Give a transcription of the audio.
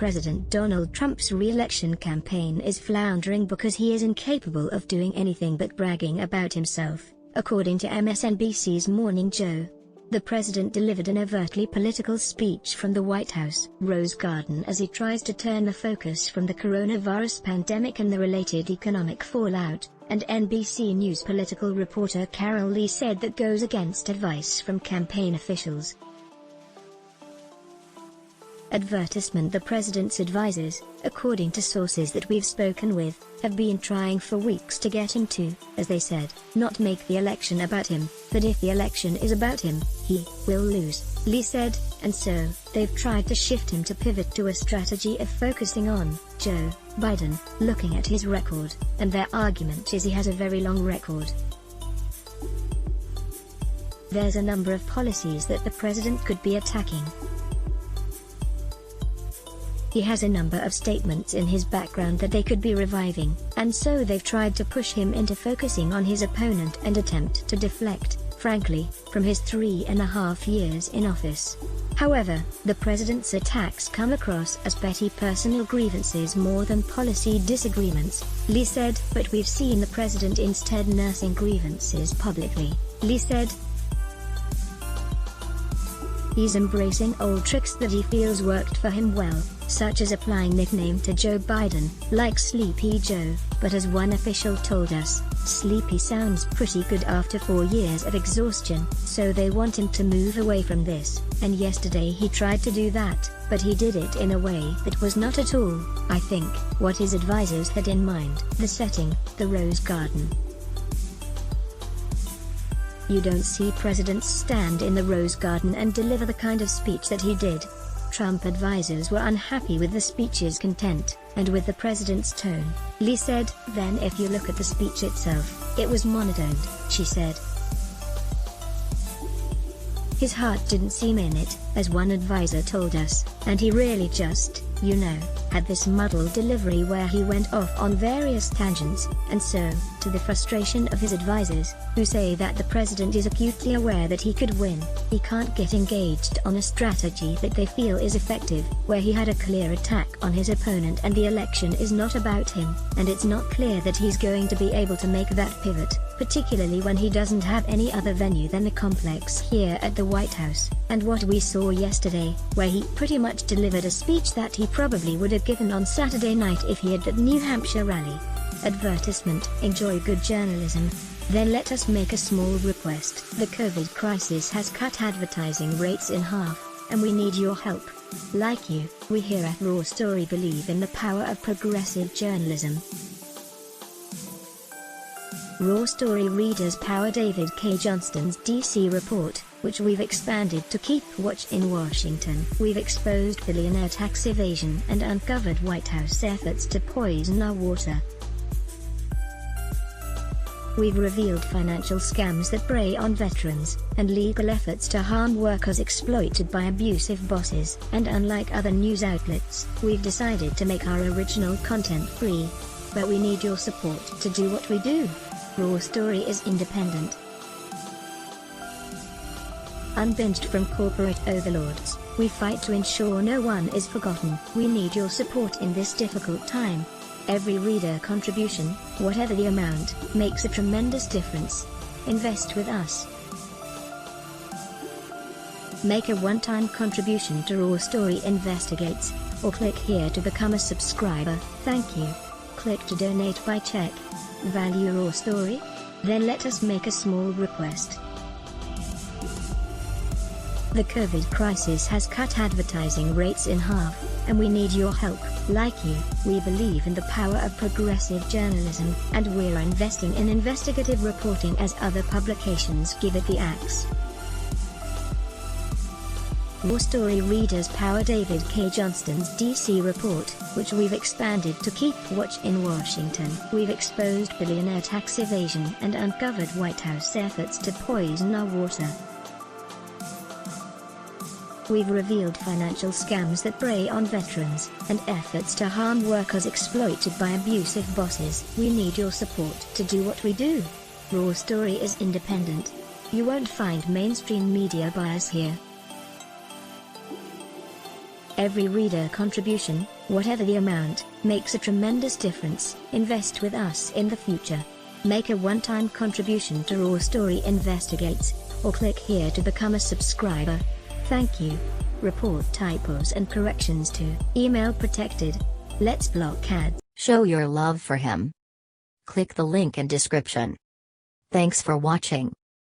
President Donald Trump's re-election campaign is floundering because he is incapable of doing anything but bragging about himself, according to MSNBC's Morning Joe. The president delivered an overtly political speech from the White House Rose Garden as he tries to turn the focus from the coronavirus pandemic and the related economic fallout, and NBC News political reporter Carol Lee said that goes against advice from campaign officials. Advertisement: the president's advisors, according to sources that we've spoken with, have been trying for weeks to get him to, as they said, not make the election about him, that if the election is about him, he will lose, Lee said, and so, they've tried to shift him to pivot to a strategy of focusing on Joe Biden, looking at his record, and their argument is he has a very long record. There's a number of policies that the president could be attacking. He has a number of statements in his background that they could be reviving, and so they've tried to push him into focusing on his opponent and attempt to deflect, frankly, from his 3.5 years in office. However, the president's attacks come across as petty personal grievances more than policy disagreements, Lee said. But we've seen the president instead nursing grievances publicly, Lee said. He's embracing old tricks that he feels worked for him well, such as applying nickname to Joe Biden, like Sleepy Joe, but as one official told us, Sleepy sounds pretty good after 4 years of exhaustion, so they want him to move away from this, and yesterday he tried to do that, but he did it in a way that was not at all, I think, what his advisors had in mind. The setting, the Rose Garden. You don't see presidents stand in the Rose Garden and deliver the kind of speech that he did. Trump advisors were unhappy with the speech's content, and with the president's tone, Lee said. Then if you look at the speech itself, it was monotoned, she said. His heart didn't seem in it, as one advisor told us, and he really just, had this muddled delivery where he went off on various tangents, and so, to the frustration of his advisors, who say that the president is acutely aware that he could win, he can't get engaged on a strategy that they feel is effective, where he had a clear attack on his opponent and the election is not about him, and it's not clear that he's going to be able to make that pivot, particularly when he doesn't have any other venue than the complex here at the White House, and what we saw yesterday, where he pretty much delivered a speech that he probably would have given on Saturday night if he had at New Hampshire rally. Advertisement: enjoy good journalism. Then let us make a small request. The COVID crisis has cut advertising rates in half, and we need your help. Like you, we here at Raw Story believe in the power of progressive journalism. Raw Story readers power David K. Johnston's DC report, which we've expanded to keep watch in Washington. We've exposed billionaire tax evasion and uncovered White House efforts to poison our water. We've revealed financial scams that prey on veterans, and legal efforts to harm workers exploited by abusive bosses. And unlike other news outlets, we've decided to make our original content free. But we need your support to do what we do. Raw Story is independent, unbinged from corporate overlords. We fight to ensure no one is forgotten. We need your support in this difficult time. Every reader contribution, whatever the amount, makes a tremendous difference. Invest with us. Make a one-time contribution to Raw Story Investigates, or click here to become a subscriber. Thank you. Click to donate by check. Value Raw Story? Then let us make a small request. The COVID crisis has cut advertising rates in half, and we need your help. Like you, we believe in the power of progressive journalism, and we're investing in investigative reporting as other publications give it the axe. Raw Story readers power David K. Johnston's DC report, which we've expanded to keep watch in Washington. We've exposed billionaire tax evasion and uncovered White House efforts to poison our water. We've revealed financial scams that prey on veterans, and efforts to harm workers exploited by abusive bosses. We need your support to do what we do. Raw Story is independent. You won't find mainstream media bias here. Every reader contribution, whatever the amount, makes a tremendous difference. Invest with us in the future. Make a one-time contribution to Raw Story Investigates, or click here to become a subscriber. Thank you. Report typos and corrections to email protected. Let's block ads. Show your love for him. Click the link in description. Thanks for watching.